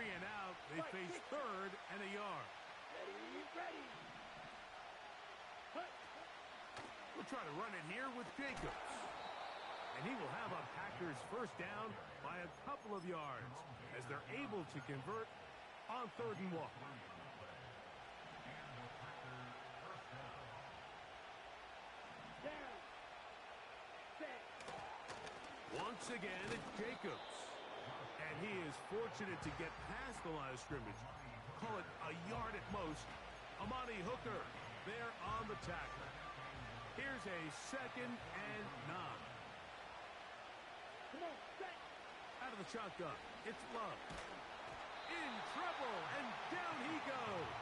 3 and out. They face third and a yard. Ready. We'll try to run it here with Jacobs. And he will have a Packers first down by a couple of yards as they're able to convert on 3rd and 1. Once again, it's Jacobs. And he is fortunate to get past the line of scrimmage. Call it a yard at most. Amani Hooker there on the tackle. Here's a 2nd and 9. Come on, set. Out of the shotgun, it's Love. In trouble, and down he goes.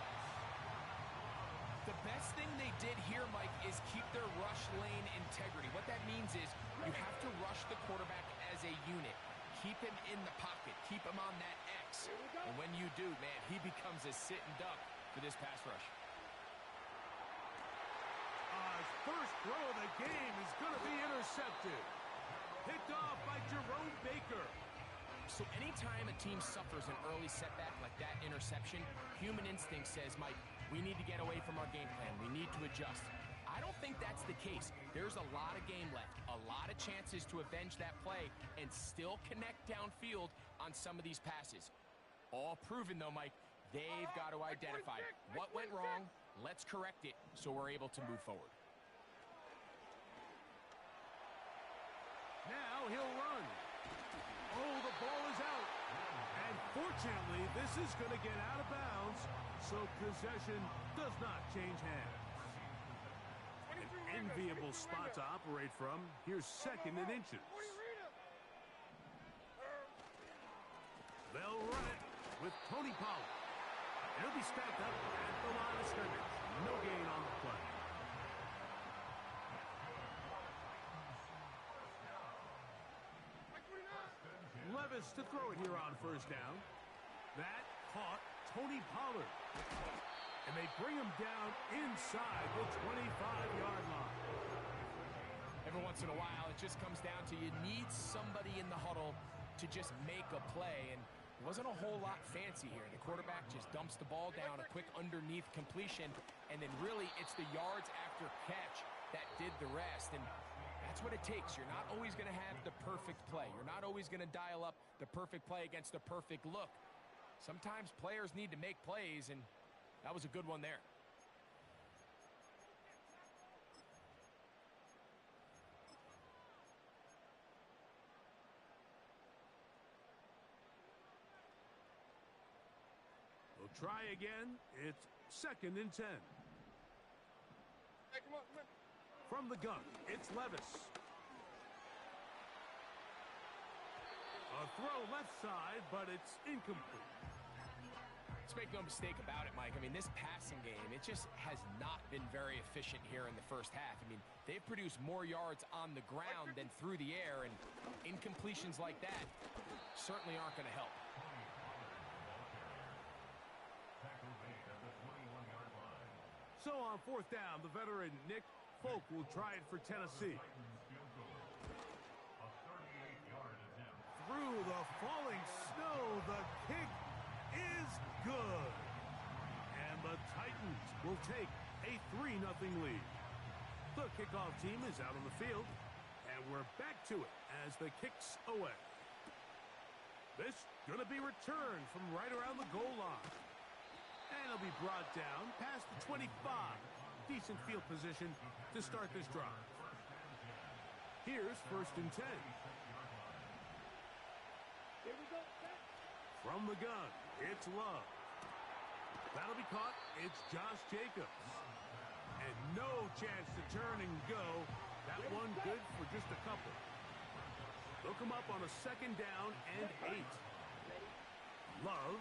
The best thing they did here, Mike, is keep their rush lane integrity. What that means is you have to rush the quarterback as a unit. Keep him in the pocket. Keep him on that X. And when you do, man, he becomes a sitting duck for this pass rush. His first throw of the game is going to be intercepted. Picked off by Jerome Baker. So anytime a team suffers an early setback like that interception, human instinct says, Mike, we need to get away from our game plan. We need to adjust. I don't think that's the case. There's a lot of game left, a lot of chances to avenge that play and still connect downfield on some of these passes. All proven, though, Mike, they've got to identify what went wrong. Let's correct it so we're able to move forward. Now he'll run. Oh, the ball is out. And fortunately, this is going to get out of bounds, so possession does not change hands. An enviable spot to operate from. Here's 2nd and inches. They'll run it with Tony Pollard. He'll be stacked up at the line of scrimmage. No gain on the play. Levis to throw it here on 1st down. That caught Tony Pollard. And they bring him down inside the 25-yard line. Every once in a while, it just comes down to you need somebody in the huddle to just make a play. And it wasn't a whole lot fancy here. The quarterback just dumps the ball down, a quick underneath completion, and then really it's the yards after catch that did the rest. And that's what it takes. You're not always going to have the perfect play. You're not always going to dial up the perfect play against the perfect look. Sometimes players need to make plays, and that was a good one there. We'll try again. It's 2nd and 10. Hey, come on. From the gun, it's Levis. A throw left side, but it's incomplete. Let's make no mistake about it, Mike. I mean, this passing game, it just has not been very efficient here in the first half. I mean, they've produced more yards on the ground than through the air, and incompletions like that certainly aren't going to help. So on 4th down, the veteran Nick Folk will try it for Tennessee. Through the falling snow, the kick is good. And the Titans will take a 3-0 lead. The kickoff team is out on the field, and we're back to it as the kick's away. This going to be returned from right around the goal line. And it'll be brought down past the 25. Decent field position to start this drive. Here's 1st and 10. Here we go. From the gun, it's Love. That'll be caught. It's Josh Jacobs. And no chance to turn and go. That one good for just a couple. They'll come up on a 2nd down and 8. Love.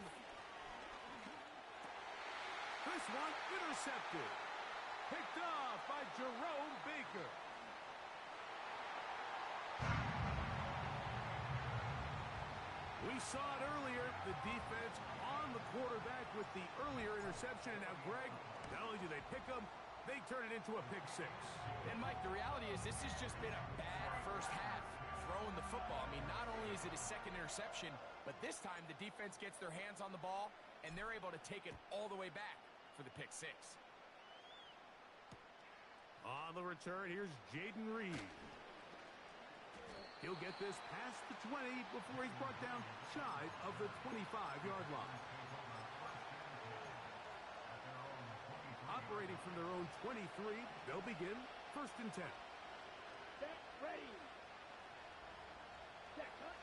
This one intercepted. Picked off by Jerome Baker. We saw it earlier, the defense on the quarterback with the earlier interception. And now, Greg, not only do they pick him, they turn it into a pick 6. And, Mike, the reality is this has just been a bad first half throwing the football. I mean, not only is it a 2nd interception, But this time, the defense gets their hands on the ball, and they're able to take it all the way back for the pick six. On the return, here's Jaden Reed. He'll get this past the 20 before he's brought down shy of the 25-yard line. Operating from their own 23, they'll begin 1st and 10. Set, ready. Set, cut.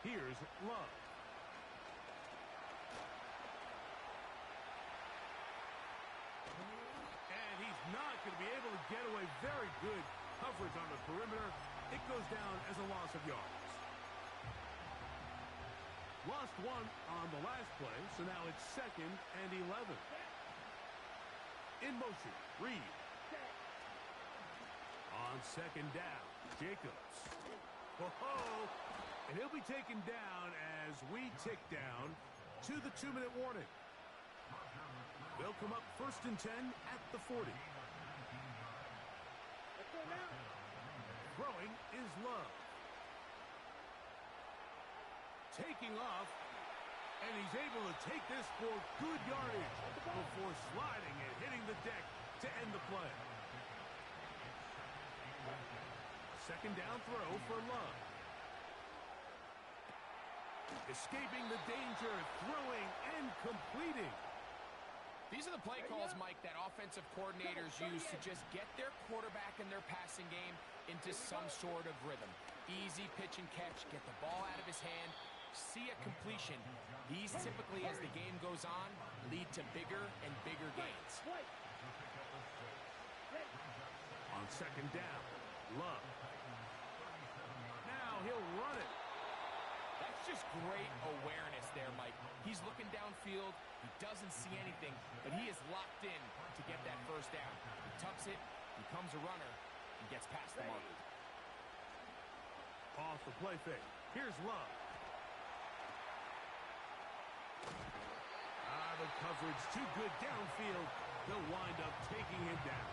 Here's Love. And he's not going to be able to get away. Very good coverage on the perimeter. It goes down as a loss of yards. Lost one on the last play, so now it's 2nd and 11. In motion, Reed. On 2nd down, Jacobs. Whoa! And he'll be taken down as we tick down to the 2-minute warning. They'll come up 1st and 10 at the 40. Let's go now. Throwing is Love. Taking off, and he's able to take this for good yardage before sliding and hitting the deck to end the play. 2nd down throw for Love. Escaping the danger, throwing and completing. These are the play calls, Mike, that offensive coordinators use to just get their quarterback and their passing game into some sort of rhythm. Easy pitch and catch, get the ball out of his hand, see a completion. These typically, as the game goes on, lead to bigger and bigger gains. On 2nd down, Love. Now he'll run it. That's just great awareness there, Mike. He's looking downfield. He doesn't see anything, but he is locked in to get that 1st down. He tucks it, becomes a runner, and gets past the mark. Off the play fake. Here's Love. The coverage too good downfield. They'll wind up taking him down.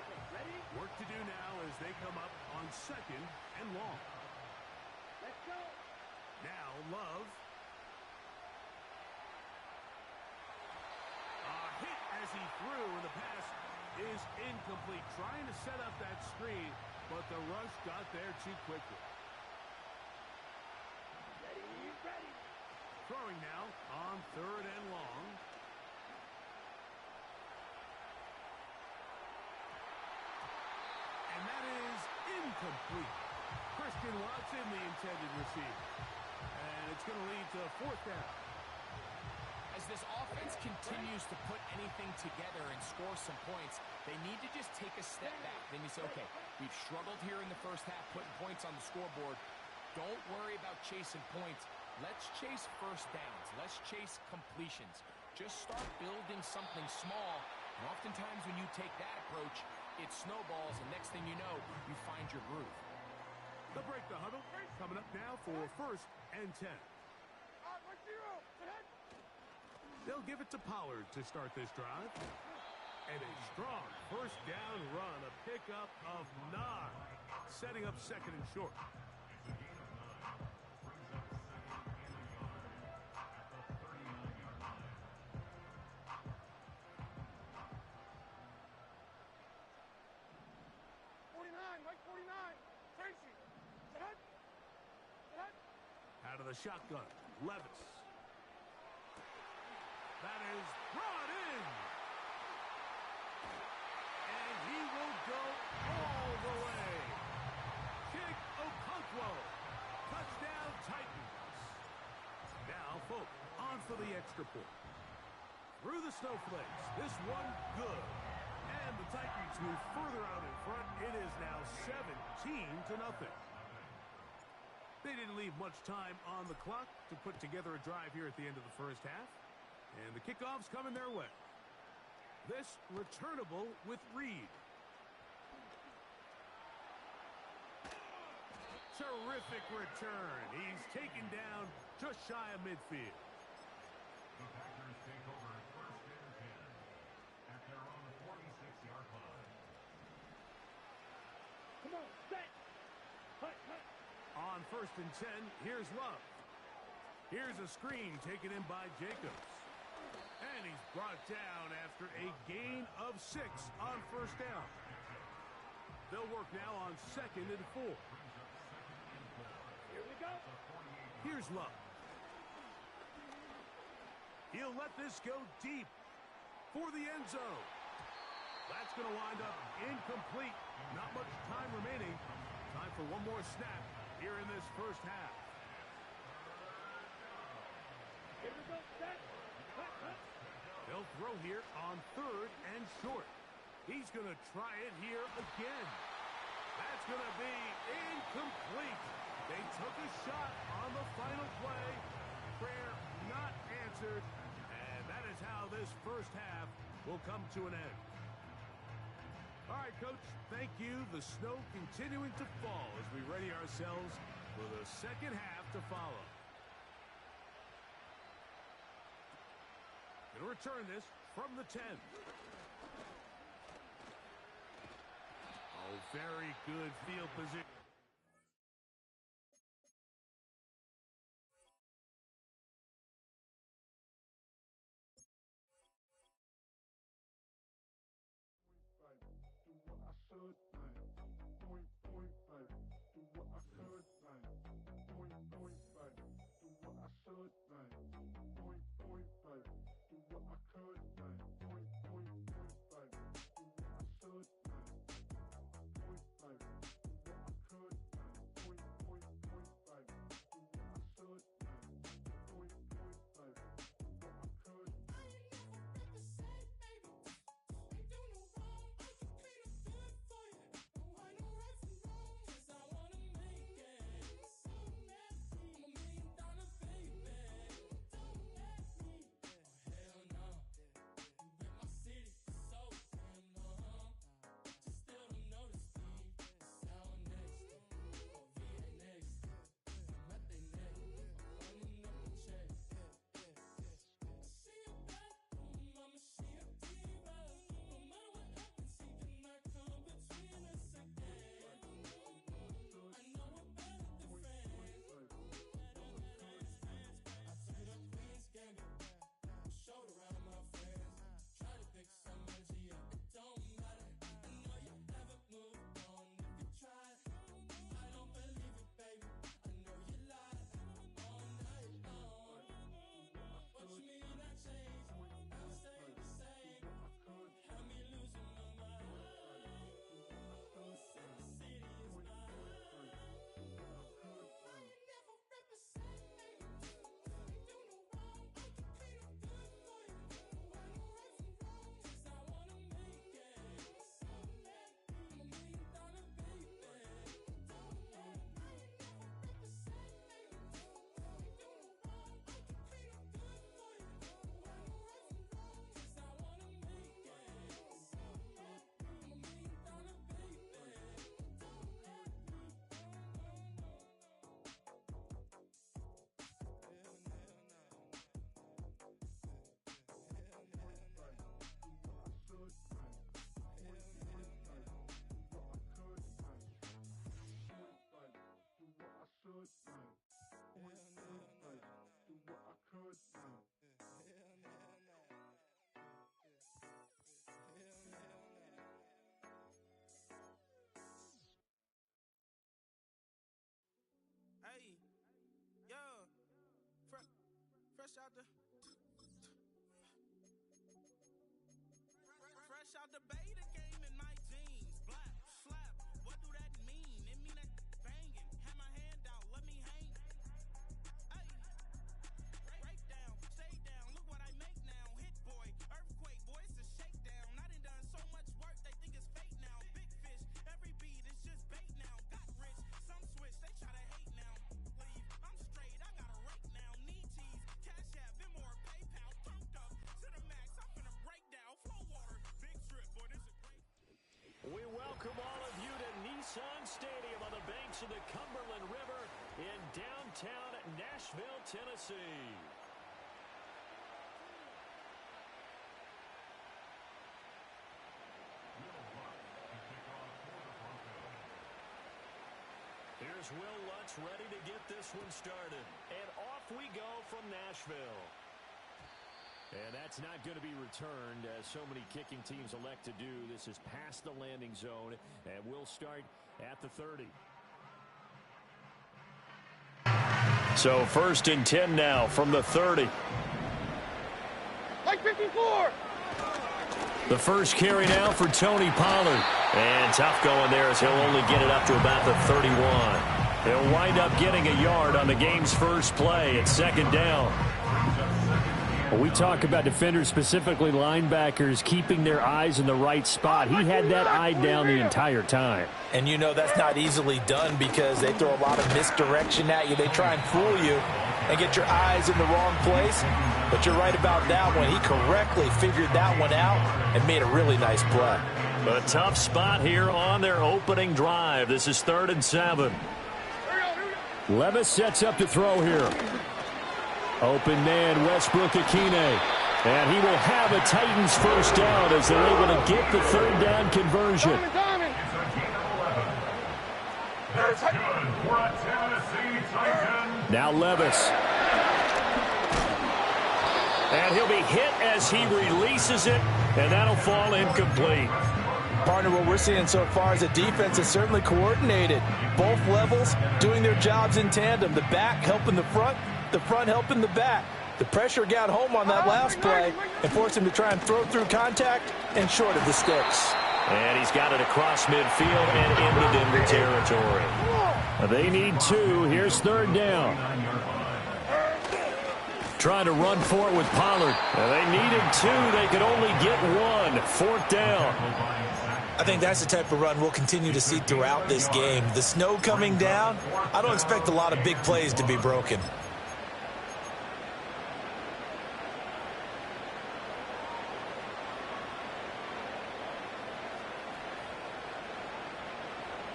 Okay, ready? Work to do now as they come up on 2nd and long. Let's go. Now Love. Hit as he threw, and the pass is incomplete. Trying to set up that screen, but the rush got there too quickly. Ready. Throwing now on 3rd and long. And that is incomplete. Christian Watson, the intended receiver. And it's going to lead to 4th down. As this offense continues to put anything together and score some points, they need to just take a step back. Then you say, okay, we've struggled here in the 1st half, putting points on the scoreboard. Don't worry about chasing points. Let's chase 1st downs. Let's chase completions. Just start building something small. And oftentimes when you take that approach, it snowballs, and next thing you know, you find your groove. They'll break the huddle. Coming up now for 1st and 10. They'll give it to Pollard to start this drive. And a strong 1st down run, a pickup of 9, setting up 2nd and short. Out of the shotgun, Levis. That is brought in. And he will go all the way. Kick Okonkwo. Touchdown Titans. Now Folk on for the extra point. Through the snowflakes. This one good. And the Titans move further out in front. It is now 17-0. They didn't leave much time on the clock to put together a drive here at the end of the 1st half. And the kickoff's coming their way. This returnable with Reed. Terrific return. He's taken down just shy of midfield. The Packers take over 1st and 10 at their own 46-yard line. Come on, set. Hut. On 1st and 10, here's Love. Here's a screen taken in by Jacobs. And he's brought down after a gain of 6 on first down. They'll work now on 2nd and 4. Here we go. Here's Love. He'll let this go deep for the end zone. That's going to wind up incomplete. Not much time remaining. Time for one more snap here in this first half. Here we go. Set. Cut, cut. They'll throw here on 3rd and short. He's going to try it here again. That's going to be incomplete. They took a shot on the final play. Prayer not answered. And that is how this first half will come to an end. All right, Coach, thank you. The snow continuing to fall as we ready ourselves for the second half to follow. Going to return this from the 10. Oh, very good field position. Fresh out the beta game in my jeans. Black, slap, what do that mean? It mean that banging. Have my hand out, let me hang. Hey, break down, stay down. Look what I make now. Hit boy, earthquake, boy, it's a shakedown. I done so much work, they think it's fake now. Big fish, every beat is just bait now. Got rich, some switch, they try to hate now. Leave, I'm straight, I got a rake now. Need cheese, cash app, Venmo or PayPal. Pumped up to the max, I'm finna break down. Flow water, big trip, boy, this is great. We welcome all of you to Nissan Stadium on the banks of the Cumberland River in downtown Nashville, Tennessee. Here's Here's Will Lutz ready to get this one started. And off we go from Nashville. And that's not going to be returned, as so many kicking teams elect to do. This is past the landing zone, and we'll start at the 30. So 1st and 10 now from the 30. Like 54. The first carry now for Tony Pollard. And tough going there as he'll only get it up to about the 31. He'll wind up getting a yard on the game's first play at 2nd down. Well, we talk about defenders, specifically linebackers, keeping their eyes in the right spot. He had that eye down the entire time. And you know that's not easily done because they throw a lot of misdirection at you. They try and fool you and get your eyes in the wrong place. But you're right about that one. He correctly figured that one out and made a really nice play. A tough spot here on their opening drive. This is 3rd and 7. Levis sets up to throw here. Open man, Westbrook Akine. And he will have a Titans first down as they're able to get the 3rd down conversion. Now Levis. And he'll be hit as he releases it, and that'll fall incomplete. Partner, what we're seeing so far is a defense that's certainly coordinated. Both levels doing their jobs in tandem. The back helping the front helping the back. The pressure got home on that last play and forced him to try and throw through contact and short of the sticks. And he's got it across midfield and into Denver territory. They need 2. Here's 3rd down. Trying to run for it with Pollard. They needed 2. They could only get 1. 4th down. I think that's the type of run we'll continue to see throughout this game. The snow coming down, I don't expect a lot of big plays to be broken.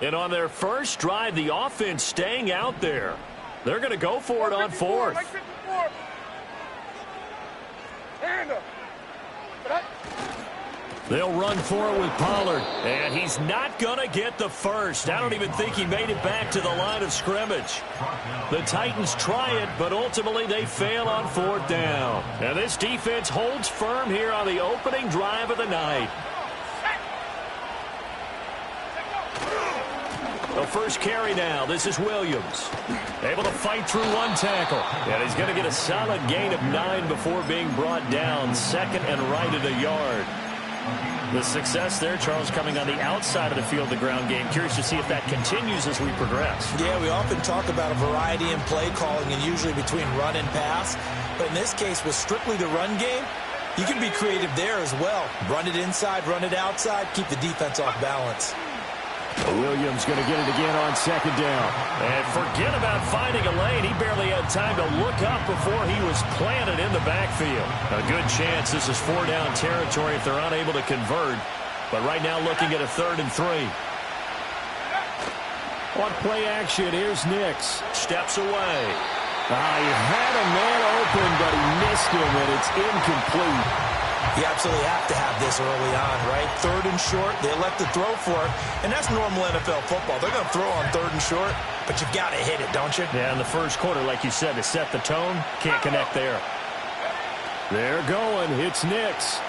And on their first drive, the offense staying out there. They're going to go for it on 4th. They'll run for it with Pollard. And he's not going to get the first. I don't even think he made it back to the line of scrimmage. The Titans try it, but ultimately they fail on 4th down. And this defense holds firm here on the opening drive of the night. The first carry now. This is Williams. Able to fight through 1 tackle. And he's going to get a solid gain of 9 before being brought down. 2nd and right at a yard. The success there, Charles, coming on the outside of the field, the ground game. Curious to see if that continues as we progress. Yeah, we often talk about a variety in play calling and usually between run and pass. But in this case, with strictly the run game, you can be creative there as well. Run it inside, run it outside, keep the defense off balance. Williams going to get it again on 2nd down. And forget about finding a lane. He barely had time to look up before he was planted in the backfield. A good chance this is 4-down territory if they're unable to convert. But right now looking at a 3rd and 3. On play action, here's Nix. Steps away. He had a man open, but he missed him, and it's incomplete. You absolutely have to have this early on, right? 3rd and short, they elect to throw for it, and that's normal NFL football. They're going to throw on 3rd and short, but you've got to hit it, don't you? Yeah, in the first quarter, like you said, to set the tone, can't connect there. They're going. It's Nix.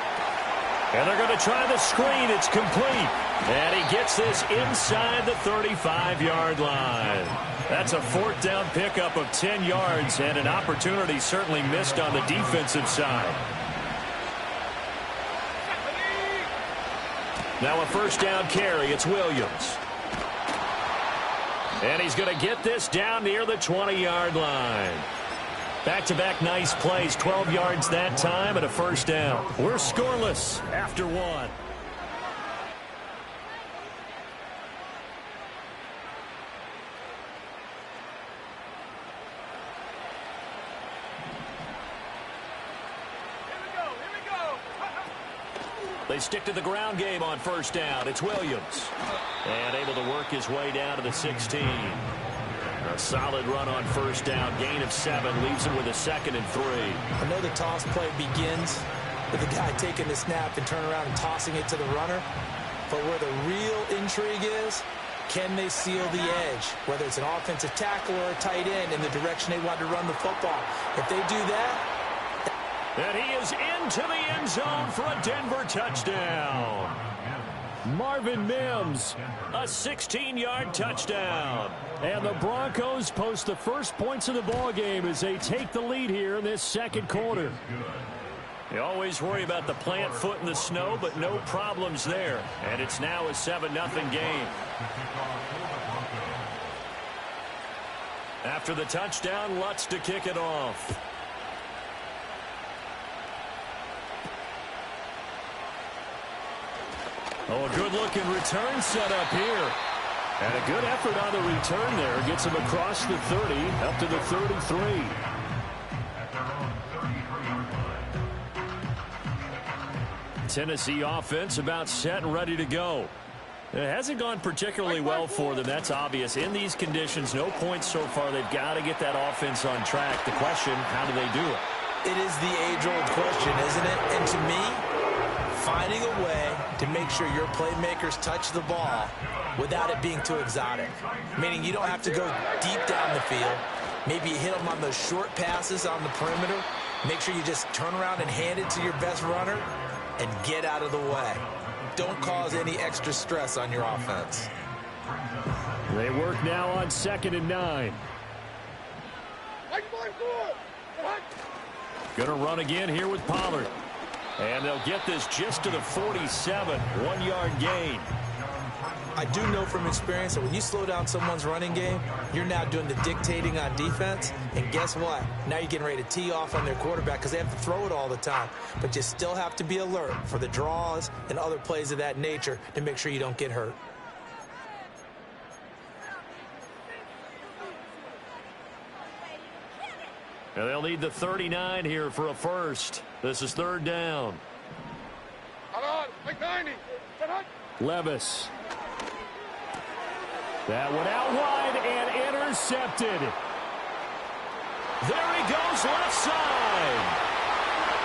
And they're going to try the screen. It's complete. And he gets this inside the 35-yard line. That's a 4th down pickup of 10 yards, and an opportunity certainly missed on the defensive side. Now a 1st down carry. It's Williams. And he's going to get this down near the 20-yard line. Back-to-back nice plays. 12 yards that time and a 1st down. We're scoreless after 1. They stick to the ground game on 1st down. It's Williams. And able to work his way down to the 16. A solid run on 1st down. Gain of 7. Leaves him with a 2nd and 3. I know the toss play begins with the guy taking the snap and turn around and tossing it to the runner. But where the real intrigue is Can they seal the edge, whether it's an offensive tackle or a tight end, in the direction they want to run the football? If they do that... And he is into the end zone for a Denver touchdown. Marvin Mims, a 16-yard touchdown. And the Broncos post the first points of the ball game as they take the lead here in this second quarter. You always worry about the plant foot in the snow, but no problems there. And it's now a 7-0 game. After the touchdown, Lutz to kick it off. Oh, a good-looking return set up here. And a good effort on the return there. Gets him across the 30, up to the 33. Tennessee offense about set and ready to go. It hasn't gone particularly well for them. That's obvious. In these conditions, no points so far. They've got to get that offense on track. The question, how do they do it? It is the age-old question, isn't it? And to me, finding a way to make sure your playmakers touch the ball without it being too exotic. Meaning you don't have to go deep down the field. Maybe you hit them on those short passes on the perimeter. Make sure you just turn around and hand it to your best runner and get out of the way. Don't cause any extra stress on your offense. They work now on 2nd and 9. Gonna run again here with Pollard. And they'll get this just to the 47, 1-yard gain. I do know from experience that when you slow down someone's running game, you're now doing the dictating on defense. And guess what? Now you're getting ready to tee off on their quarterback because they have to throw it all the time. But you still have to be alert for the draws and other plays of that nature to make sure you don't get hurt. And they'll need the 39 here for a first. This is 3rd down. Levis. That one out wide and intercepted. There he goes left side.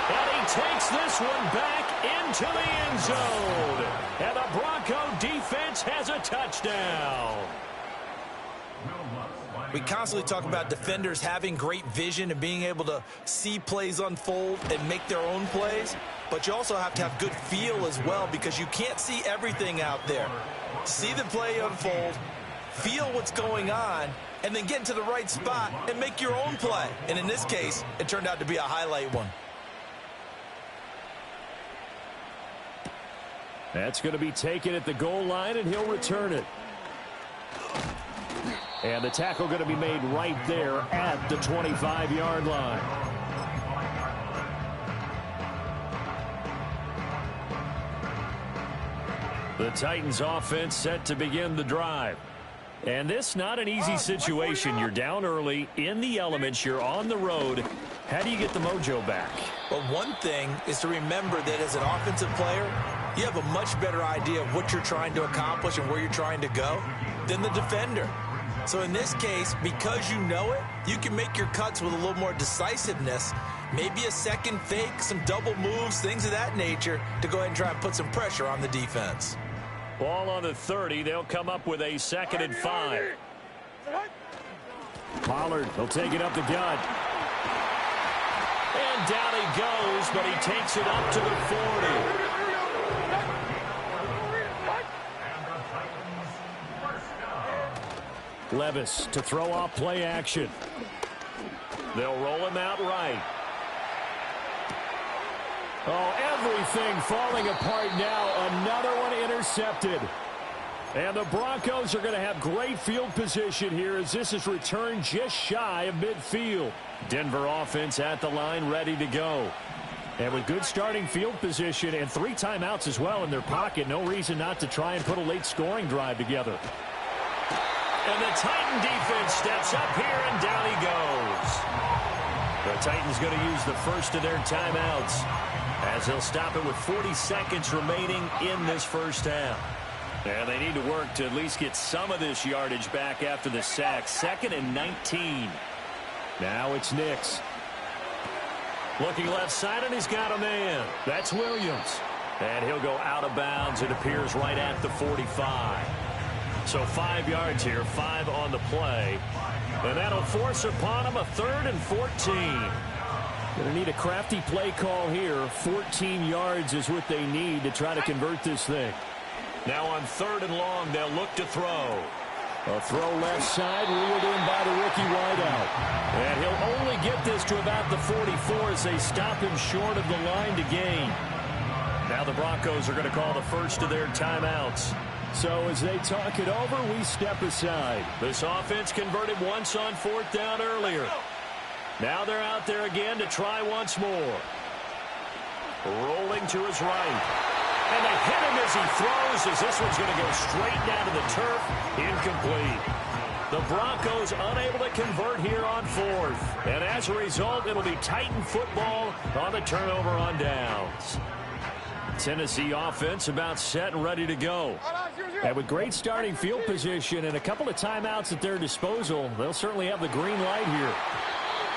And he takes this one back into the end zone. And the Bronco defense has a touchdown. We constantly talk about defenders having great vision and being able to see plays unfold and make their own plays. But you also have to have good feel as well because you can't see everything out there. See the play unfold, feel what's going on, and then get into the right spot and make your own play. And in this case, it turned out to be a highlight one. That's going to be taken at the goal line, and he'll return it. And the tackle going to be made right there at the 25-yard line. The Titans offense set to begin the drive. And this not an easy situation. You're down early, in the elements, you're on the road. How do you get the mojo back? Well, one thing is to remember that as an offensive player, you have a much better idea of what you're trying to accomplish and where you're trying to go than the defender. So in this case, because you know it, you can make your cuts with a little more decisiveness, maybe a second fake, some double moves, things of that nature, to go ahead and try and put some pressure on the defense. Ball on the 30. They'll come up with a 2nd and 5. Pollard, he'll take it up the gut. And down he goes, but he takes it up to the 40. Levis to throw off play action. They'll roll him out right. Oh, everything falling apart now. Another one intercepted. And the Broncos are going to have great field position here as this is returned just shy of midfield. Denver offense at the line, ready to go. And with good starting field position and 3 timeouts as well in their pocket, no reason not to try and put a late scoring drive together. And the Titan defense steps up here, and down he goes. The Titans going to use the first of their timeouts as they'll stop it with 40 seconds remaining in this first half. And they need to work to at least get some of this yardage back after the sack. 2nd and 19. Now it's Nix. Looking left side, and he's got a man. That's Williams. And he'll go out of bounds. It appears right at the 45. So 5 yards here, 5 on the play. And that'll force upon him a 3rd and 14. Going to need a crafty play call here. 14 yards is what they need to try to convert this thing. Now on 3rd and long, they'll look to throw. A throw left side, reeled in by the rookie wideout. And he'll only get this to about the 44 as they stop him short of the line to gain. Now the Broncos are going to call the first of their timeouts. So as they talk it over, we step aside. This offense converted once on 4th down earlier. Now they're out there again to try once more. Rolling to his right. And they hit him as he throws, as this one's going to go straight down to the turf. Incomplete. The Broncos unable to convert here on 4th. And as a result, it'll be Titan football on the turnover on downs. Tennessee offense about set and ready to go. And with great starting field position and a couple of timeouts at their disposal, they'll certainly have the green light here.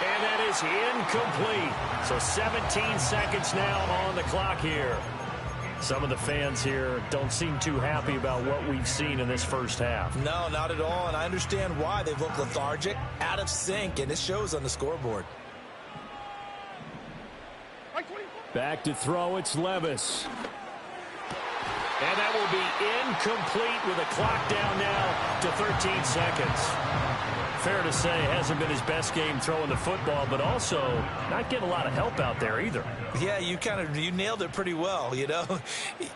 And that is incomplete. So 17 seconds now on the clock here. Some of the fans here don't seem too happy about what we've seen in this first half. No, not at all, and I understand why. They've looked lethargic, out of sync, and it shows on the scoreboard. Back to throw, it's Levis. And that will be incomplete with a clock down now to 13 seconds. Fair to say, hasn't been his best game throwing the football, but also not getting a lot of help out there either. Yeah, you nailed it pretty well, you know.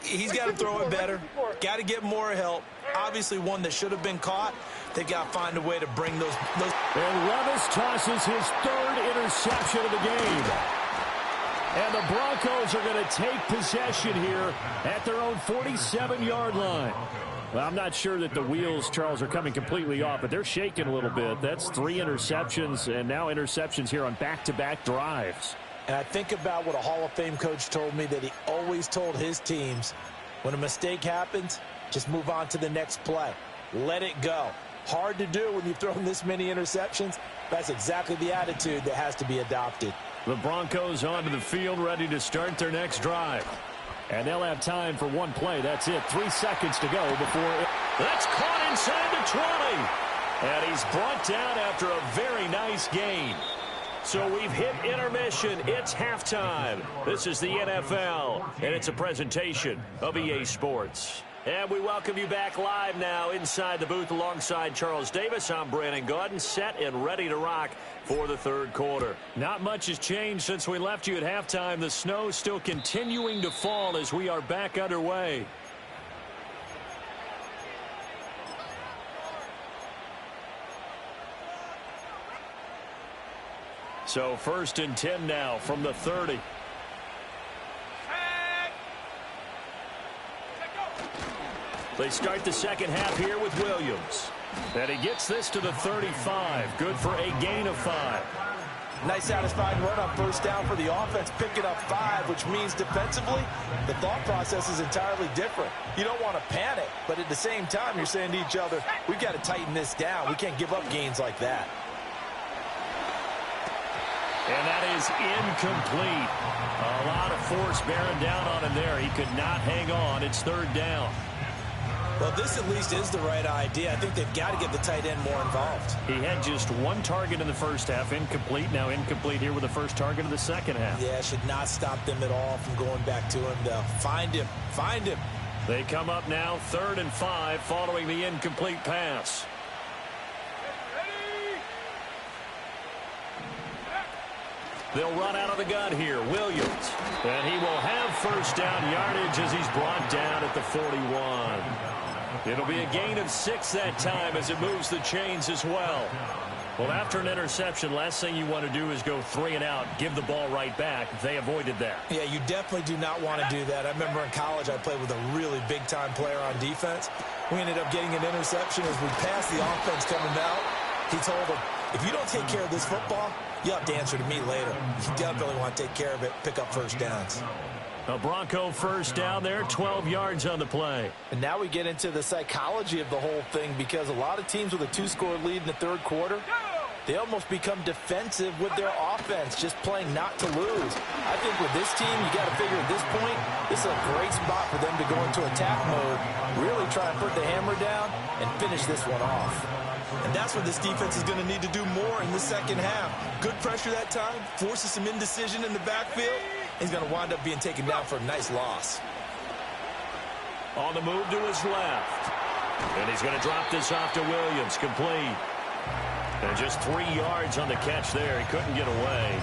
He's got to throw it better, got to get more help. Obviously one that should have been caught. They've got to find a way to bring those. And Levis tosses his 3rd interception of the game. And the Broncos are going to take possession here at their own 47-yard line. Well, I'm not sure that the wheels, Charles, are coming completely off, but they're shaking a little bit. That's 3 interceptions, and now interceptions here on back-to-back drives. And I think about what a Hall of Fame coach told me, that he always told his teams, when a mistake happens, just move on to the next play. Let it go. Hard to do when you've thrown this many interceptions. That's exactly the attitude that has to be adopted. The Broncos onto the field, ready to start their next drive. And they'll have time for one play. That's it. 3 seconds to go before it. That's caught inside the 20. And he's brought down after a very nice gain. So we've hit intermission. It's halftime. This is the NFL, and it's a presentation of EA Sports. And we welcome you back live now inside the booth alongside Charles Davis. I'm Brandon Gaudin, set and ready to rock for the 3rd quarter. Not much has changed since we left you at halftime. The snow still continuing to fall as we are back underway. So 1st and 10 now from the 30. They start the second half here with Williams. And he gets this to the 35. Good for a gain of 5. Nice satisfying run on 1st down for the offense, picking up 5, which means defensively, the thought process is entirely different. You don't want to panic, but at the same time, you're saying to each other, we've got to tighten this down. We can't give up gains like that. And that is incomplete. A lot of force bearing down on him there. He could not hang on. It's 3rd down. Well, this at least is the right idea. I think they've got to get the tight end more involved. He had just 1 target in the first half, incomplete. Now incomplete here with the first target of the second half. Yeah, should not stop them at all from going back to him, though. Find him. Find him. They come up now 3rd and 5 following the incomplete pass. They'll run out of the gun here. Williams. And he will have 1st down yardage as he's brought down at the 41. It'll be a gain of 6 that time as it moves the chains as well. Well, after an interception, last thing you want to do is go 3 and out, give the ball right back. They avoided that. Yeah, you definitely do not want to do that. I remember in college I played with a really big-time player on defense. We ended up getting an interception as we passed the offense coming out. He told him, if you don't take care of this football, you'll have to answer to me later. You definitely want to take care of it, pick up 1st downs. A Bronco 1st down there, 12 yards on the play. And now we get into the psychology of the whole thing, because a lot of teams with a 2-score lead in the 3rd quarter, they almost become defensive with their offense, just playing not to lose. I think with this team, you got to figure at this point, this is a great spot for them to go into attack mode, really try and put the hammer down and finish this one off. And that's what this defense is going to need to do more in the second half. Good pressure that time, forces some indecision in the backfield. He's going to wind up being taken down for a nice loss. On the move to his left. And he's going to drop this off to Williams. Complete. And just 3 yards on the catch there. He couldn't get away.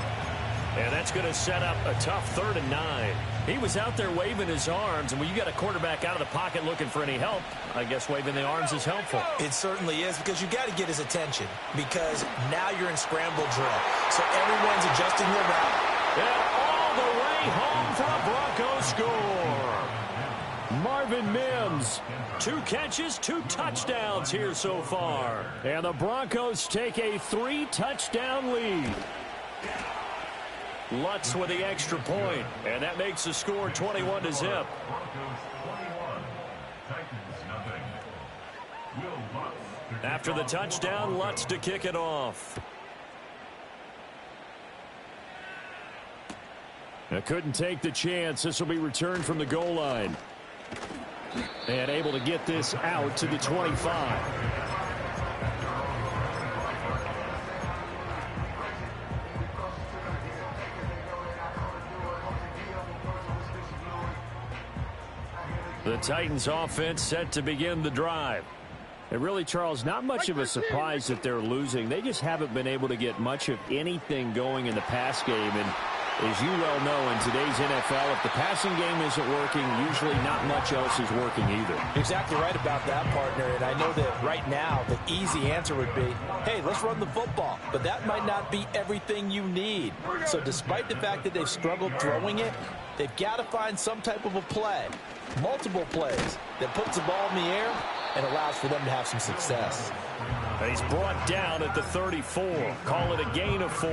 And that's going to set up a tough 3rd and 9. He was out there waving his arms, and when you got a quarterback out of the pocket looking for any help, I guess waving the arms is helpful. It certainly is, because you got to get his attention, because now you're in scramble drill. So everyone's adjusting their route. And all the way home for a Broncos score. Marvin Mims, 2 catches, 2 touchdowns here so far. And the Broncos take a 3-touchdown lead. Lutz with the extra point, and that makes the score 21-0. After the touchdown, Lutz to kick it off. Now couldn't take the chance. This will be returned from the goal line. And able to get this out to the 25. The Titans offense set to begin the drive. And really, Charles, not much of a surprise that they're losing. They just haven't been able to get much of anything going in the pass game. And as you well know, in today's NFL, if the passing game isn't working, usually not much else is working either. Exactly right about that, partner. And I know that right now the easy answer would be, hey, let's run the football. But that might not be everything you need. So despite the fact that they've struggled throwing it, they've got to find some type of a play, multiple plays, that puts the ball in the air and allows for them to have some success. He's brought down at the 34. Call it a gain of 4.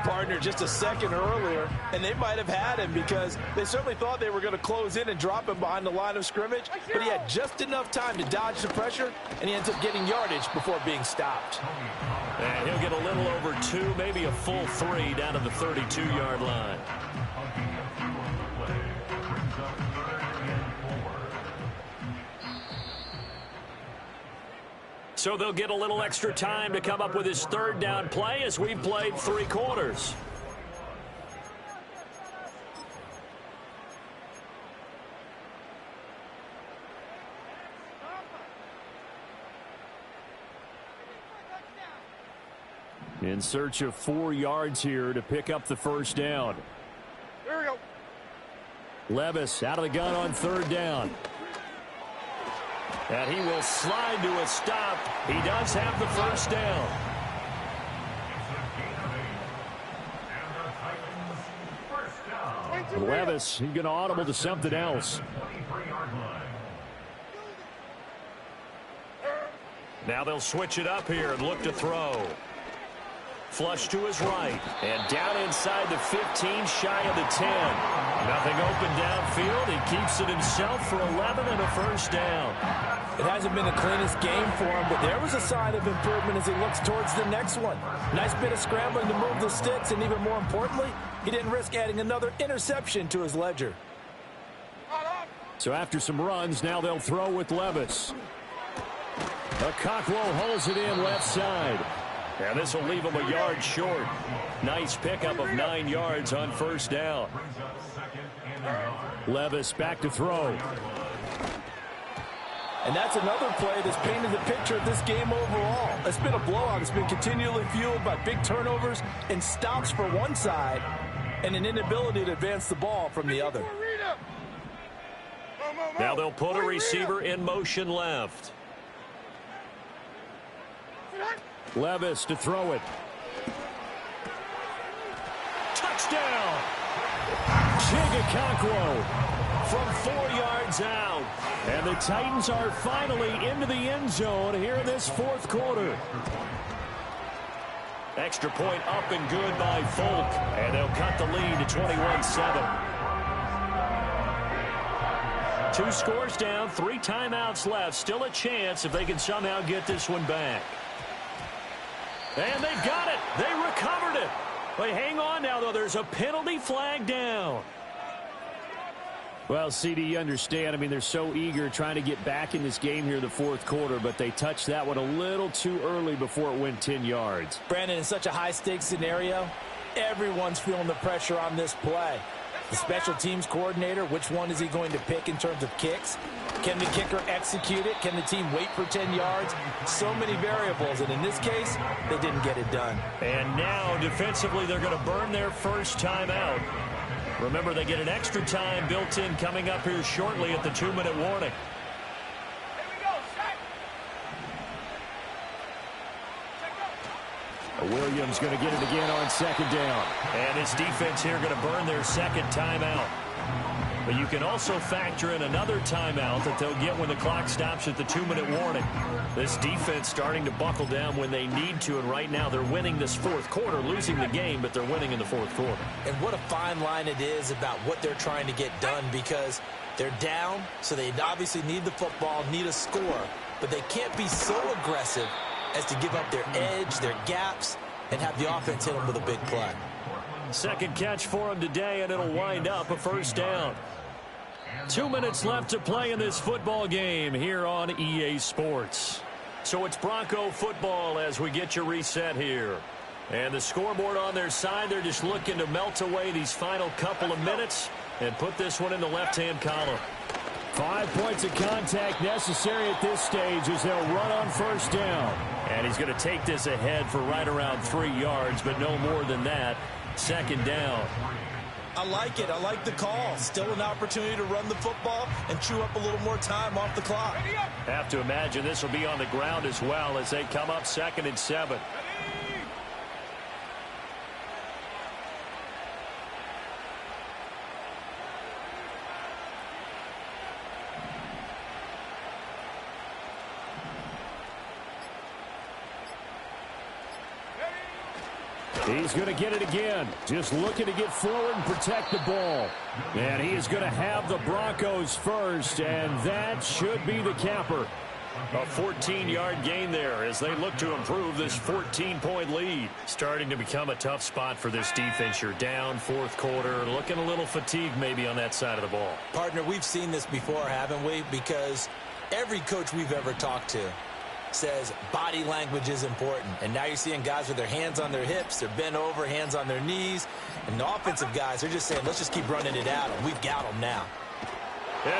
Partner, just a second earlier, and they might have had him because they certainly thought they were going to close in and drop him behind the line of scrimmage, but he had just enough time to dodge the pressure, and he ends up getting yardage before being stopped. And he'll get a little over 2, maybe a full 3 down to the 32-yard line. So they'll get a little extra time to come up with his 3rd down play as we've played 3 quarters. In search of 4 yards here to pick up the 1st down. Here we go. Levis out of the gun on 3rd down. And he will slide to a stop. He does have the 1st down. Levis, he's going to audible to something else. Now they'll switch it up here and look to throw. Flush to his right. And down inside the 15, shy of the 10. Nothing open downfield. He keeps it himself for 11 and a 1st down. It hasn't been the cleanest game for him, but there was a sign of improvement as he looks towards the next one. Nice bit of scrambling to move the sticks, and even more importantly, he didn't risk adding another interception to his ledger. So after some runs, now they'll throw with Levis. Okonkwo holds it in left side. And this will leave him a yard short. Nice pickup of 9 yards on 1st down. Levis back to throw. And that's another play that's painted the picture of this game overall. It's been a blowout. It's been continually fueled by big turnovers and stops for one side and an inability to advance the ball from the other. Now they'll put a receiver in motion left. Levis to throw it. Touchdown! Okonkwo From 4 yards out. And the Titans are finally into the end zone here in this 4th quarter. Extra point up and good by Folk. And they'll cut the lead to 21-7. 2 scores down, 3 timeouts left. Still a chance if they can somehow get this one back. And they've got it. They recovered it. But hang on now, though. There's a penalty flag down. Well, CD, you understand. I mean, they're so eager trying to get back in this game here in the fourth quarter, but they touched that one a little too early before it went 10 yards. Brandon, in such a high-stakes scenario, everyone's feeling the pressure on this play. The special teams coordinator, which one is he going to pick in terms of kicks? Can the kicker execute it? Can the team wait for 10 yards? So many variables, and in this case, they didn't get it done. And now, defensively, they're going to burn their first timeout. Remember, they get an extra time built in coming up here shortly at the 2-minute warning. Williams going to get it again on second down. And his defense here going to burn their second timeout. But you can also factor in another timeout that they'll get when the clock stops at the 2-minute warning. This defense starting to buckle down when they need to, and right now they're winning this fourth quarter, losing the game, but they're winning in the fourth quarter. And what a fine line it is about what they're trying to get done, because they're down, so they obviously need the football, need a score, but they can't be so aggressive as to give up their edge, their gaps, and have the offense hit them with a big play. Second catch for him today, and it'll wind up a first down. 2 minutes left to play in this football game here on EA Sports. So it's Bronco football as we get you reset here. And the scoreboard on their side, they're just looking to melt away these final couple of minutes and put this one in the left-hand column. 5 points of contact necessary at this stage as they'll run on first down. And he's going to take this ahead for right around 3 yards, but no more than that. Second down. I like it. I like the call. Still an opportunity to run the football and chew up a little more time off the clock. Have to imagine this will be on the ground as well as they come up 2nd and 7. He's going to get it again. Just looking to get forward and protect the ball. And he is going to have the Broncos first, and that should be the capper. A 14-yard gain there as they look to improve this 14-point lead. Starting to become a tough spot for this defense. You're down fourth quarter, looking a little fatigued maybe on that side of the ball. Partner, we've seen this before, haven't we? Because every coach we've ever talked to says body language is important. And now you're seeing guys with their hands on their hips, they're bent over, hands on their knees. And the offensive guys, they're just saying, let's just keep running it out, and we've got them now.